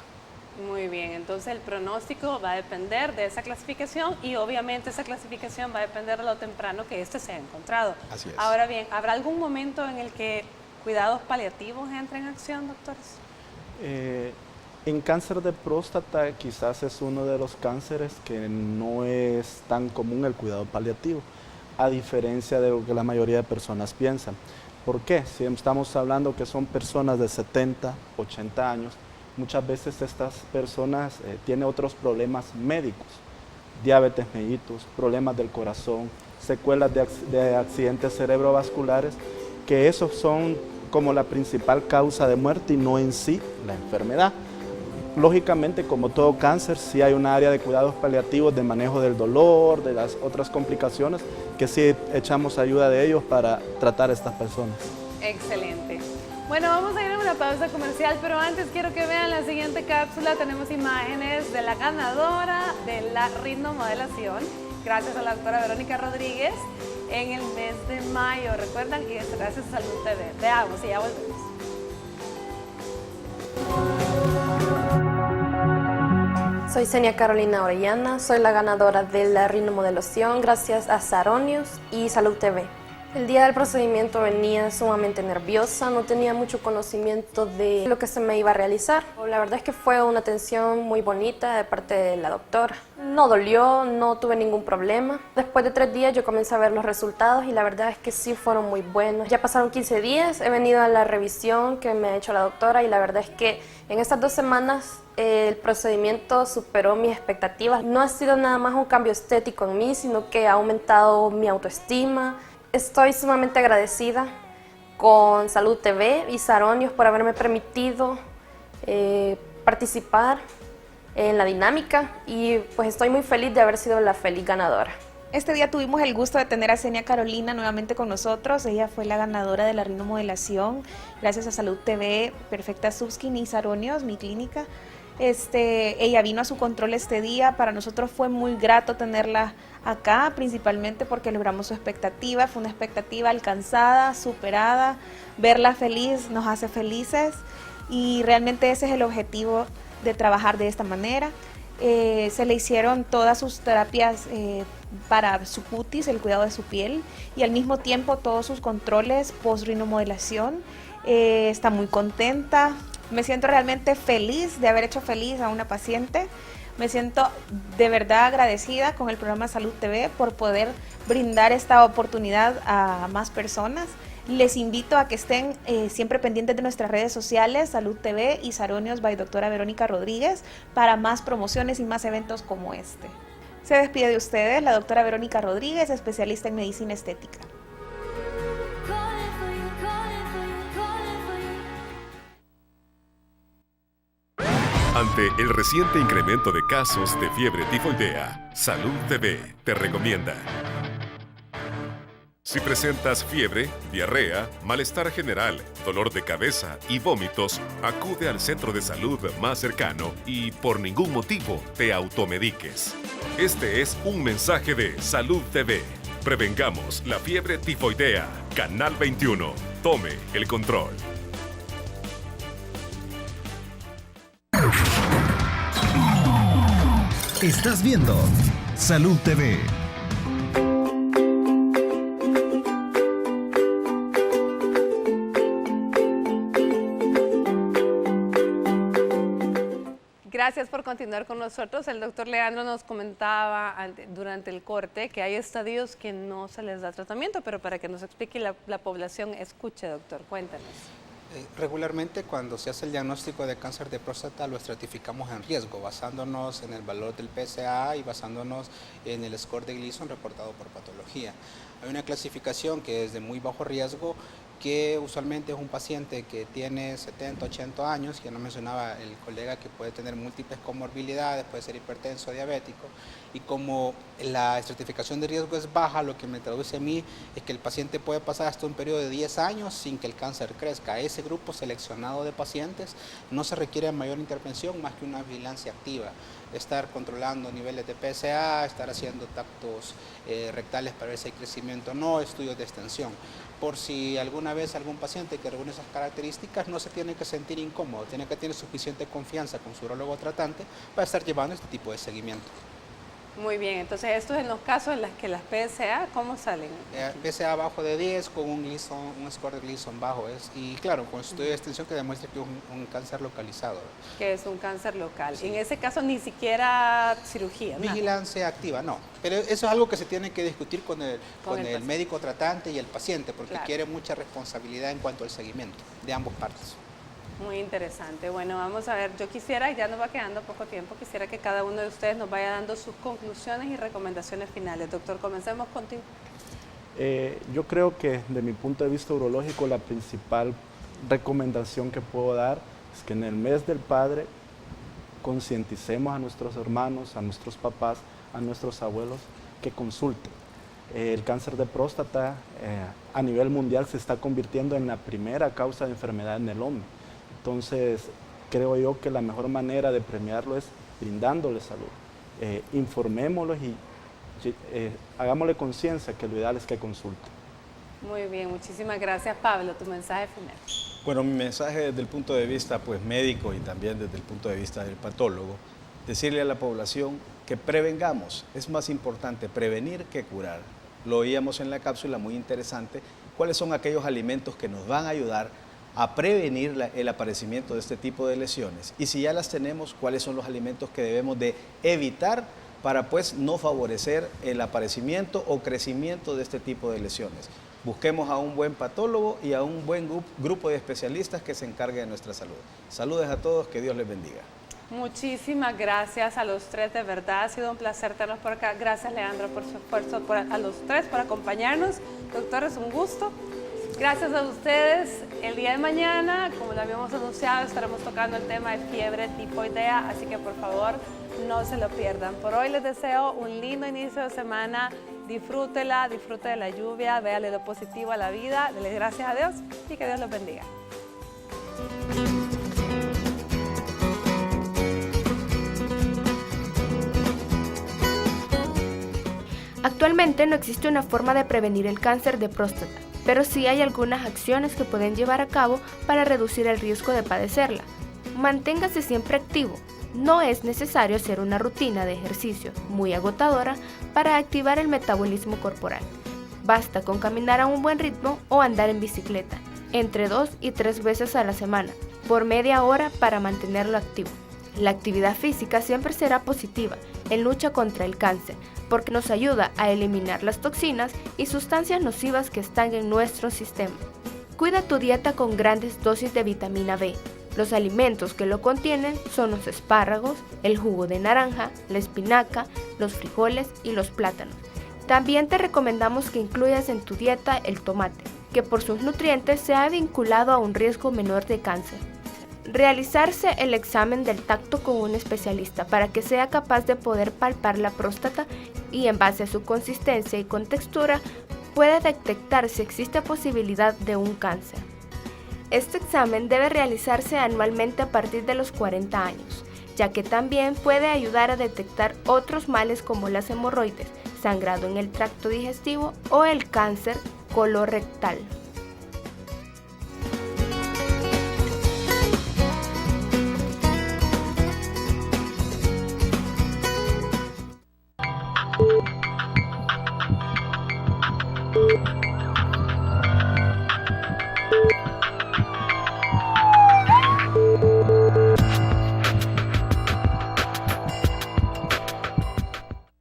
A: Muy bien, entonces el pronóstico va a depender de esa clasificación y obviamente esa clasificación va a depender de lo temprano que se ha encontrado.
C: Así es.
A: Ahora bien, ¿habrá algún momento en el que cuidados paliativos entren en acción, doctores?
D: En cáncer de próstata quizás es uno de los cánceres que no es tan común el cuidado paliativo, a diferencia de lo que la mayoría de personas piensan. ¿Por qué? Si estamos hablando que son personas de 70, 80 años, muchas veces estas personas tienen otros problemas médicos, diabetes mellitus, problemas del corazón, secuelas de accidentes cerebrovasculares, que esos son como la principal causa de muerte y no en sí la enfermedad. Lógicamente, como todo cáncer, sí hay un área de cuidados paliativos, de manejo del dolor, de las otras complicaciones, que sí echamos ayuda de ellos para tratar a estas personas.
A: Excelente. Bueno, vamos a ir a una pausa comercial, pero antes quiero que vean la siguiente cápsula. Tenemos imágenes de la ganadora de la ritmomodelación, gracias a la doctora Verónica Rodríguez, en el mes de mayo. ¿Recuerdan? Y es gracias a Salud TV. Veamos y ya volvemos.
O: Soy Senia Carolina Orellana, soy la ganadora de la ritmomodelación gracias a Saronius y Salud TV. El día del procedimiento venía sumamente nerviosa, no tenía mucho conocimiento de lo que se me iba a realizar. La verdad es que fue una atención muy bonita de parte de la doctora. No dolió, no tuve ningún problema. Después de 3 días yo comencé a ver los resultados y la verdad es que sí fueron muy buenos. Ya pasaron 15 días, he venido a la revisión que me ha hecho la doctora y la verdad es que en estas 2 semanas el procedimiento superó mis expectativas. No ha sido nada más un cambio estético en mí, sino que ha aumentado mi autoestima. Estoy sumamente agradecida con Salud TV y Saronios por haberme permitido participar en la dinámica y pues estoy muy feliz de haber sido la feliz ganadora.
P: Este día tuvimos el gusto de tener a Senia Carolina nuevamente con nosotros. Ella fue la ganadora de la rinomodelación gracias a Salud TV, Perfecta Subskin y Saronios, mi clínica. Ella vino a su control este día, para nosotros fue muy grato tenerla acá, principalmente porque logramos su expectativa, fue una expectativa alcanzada, superada, verla feliz nos hace felices y realmente ese es el objetivo de trabajar de esta manera. Se le hicieron todas sus terapias para su cutis, el cuidado de su piel y al mismo tiempo todos sus controles post-rinomodelación. Está muy contenta. Me siento realmente feliz de haber hecho feliz a una paciente. Me siento de verdad agradecida con el programa Salud TV por poder brindar esta oportunidad a más personas. Les invito a que estén siempre pendientes de nuestras redes sociales, Salud TV y Saronios by Doctora Verónica Rodríguez, para más promociones y más eventos como este. Se despide de ustedes la doctora Verónica Rodríguez, especialista en medicina estética.
E: Ante el reciente incremento de casos de fiebre tifoidea, Salud TV te recomienda: si presentas fiebre, diarrea, malestar general, dolor de cabeza y vómitos, acude al centro de salud más cercano y por ningún motivo te automediques. Este es un mensaje de Salud TV. Prevengamos la fiebre tifoidea. Canal 21. Tome el control.
F: Estás viendo Salud TV.
A: Gracias por continuar con nosotros. El doctor Leandro nos comentaba durante el corte que hay estadios que no se les da tratamiento, pero para que nos explique la población, escuche, doctor, cuéntanos.
N: Regularmente cuando se hace el diagnóstico de cáncer de próstata lo estratificamos en riesgo, basándonos en el valor del PSA y basándonos en el score de Gleason reportado por patología. Hay una clasificación que es de muy bajo riesgo, que usualmente es un paciente que tiene 70, 80 años, ya nos mencionaba el colega que puede tener múltiples comorbilidades, puede ser hipertenso, diabético, y como la estratificación de riesgo es baja, lo que me traduce a mí es que el paciente puede pasar hasta un periodo de 10 años sin que el cáncer crezca. A ese grupo seleccionado de pacientes no se requiere mayor intervención más que una vigilancia activa, estar controlando niveles de PSA, estar haciendo tactos rectales para ver si hay crecimiento o no, estudios de extensión. Por si alguna vez algún paciente que reúne esas características no se tiene que sentir incómodo, tiene que tener suficiente confianza con su urólogo tratante para estar llevando este tipo de seguimiento.
A: Muy bien, entonces esto es en los casos en los que las PSA, ¿cómo salen?
N: PSA bajo de 10 con un score de Gleason bajo, y claro, con estudio de extensión que demuestra que es un cáncer localizado.
A: Que es un cáncer local. Sí. En ese caso ni siquiera cirugía.
N: Vigilancia
A: nada.
N: Activa, no. Pero eso es algo que se tiene que discutir con el médico tratante y el paciente, porque claro, quiere mucha responsabilidad en cuanto al seguimiento de ambas partes.
A: Muy interesante. Bueno, vamos a ver, yo quisiera, ya nos va quedando poco tiempo, quisiera que cada uno de ustedes nos vaya dando sus conclusiones y recomendaciones finales. Doctor, comencemos contigo.
D: Yo creo que de mi punto de vista urológico la principal recomendación que puedo dar es que en el mes del padre concienticemos a nuestros hermanos, a nuestros papás, a nuestros abuelos que consulten. El cáncer de próstata a nivel mundial se está convirtiendo en la primera causa de enfermedad en el hombre. Entonces, creo yo que la mejor manera de premiarlo es brindándoles salud. Informémoslos y hagámosle conciencia que lo ideal es que consulten.
A: Muy bien, muchísimas gracias. Pablo, tu mensaje final.
C: Bueno, mi mensaje desde el punto de vista pues, médico y también desde el punto de vista del patólogo, decirle a la población que prevengamos. Es más importante prevenir que curar. lo oíamos en la cápsula, muy interesante, cuáles son aquellos alimentos que nos van a ayudar a prevenir el aparecimiento de este tipo de lesiones. Y si ya las tenemos, cuáles son los alimentos que debemos de evitar para pues no favorecer el aparecimiento o crecimiento de este tipo de lesiones. Busquemos a un buen patólogo y a un buen grupo de especialistas que se encargue de nuestra salud. Saludos a todos, que Dios les bendiga.
A: Muchísimas gracias a los tres, de verdad ha sido un placer tenerlos por acá. Gracias, Leandro, por su esfuerzo, a los tres por acompañarnos. Doctores, un gusto. Gracias a ustedes. El día de mañana, como lo habíamos anunciado, estaremos tocando el tema de fiebre tifoidea, así que por favor no se lo pierdan. Por hoy les deseo un lindo inicio de semana. Disfrútela, disfrute de la lluvia, véale lo positivo a la vida, dele gracias a Dios y que Dios los bendiga.
B: Actualmente no existe una forma de prevenir el cáncer de próstata, pero sí hay algunas acciones que pueden llevar a cabo para reducir el riesgo de padecerla. Manténgase siempre activo. No es necesario hacer una rutina de ejercicio muy agotadora para activar el metabolismo corporal. Basta con caminar a un buen ritmo o andar en bicicleta, entre 2 y 3 veces a la semana, por media hora para mantenerlo activo. La actividad física siempre será positiva en lucha contra el cáncer, porque nos ayuda a eliminar las toxinas y sustancias nocivas que están en nuestro sistema. Cuida tu dieta con grandes dosis de vitamina B. Los alimentos que lo contienen son los espárragos, el jugo de naranja, la espinaca, los frijoles y los plátanos. También te recomendamos que incluyas en tu dieta el tomate, que por sus nutrientes se ha vinculado a un riesgo menor de cáncer. Realizarse el examen del tacto con un especialista para que sea capaz de poder palpar la próstata y en base a su consistencia y contextura puede detectar si existe posibilidad de un cáncer. Este examen debe realizarse anualmente a partir de los 40 años, ya que también puede ayudar a detectar otros males como las hemorroides, sangrado en el tracto digestivo o el cáncer colorectal.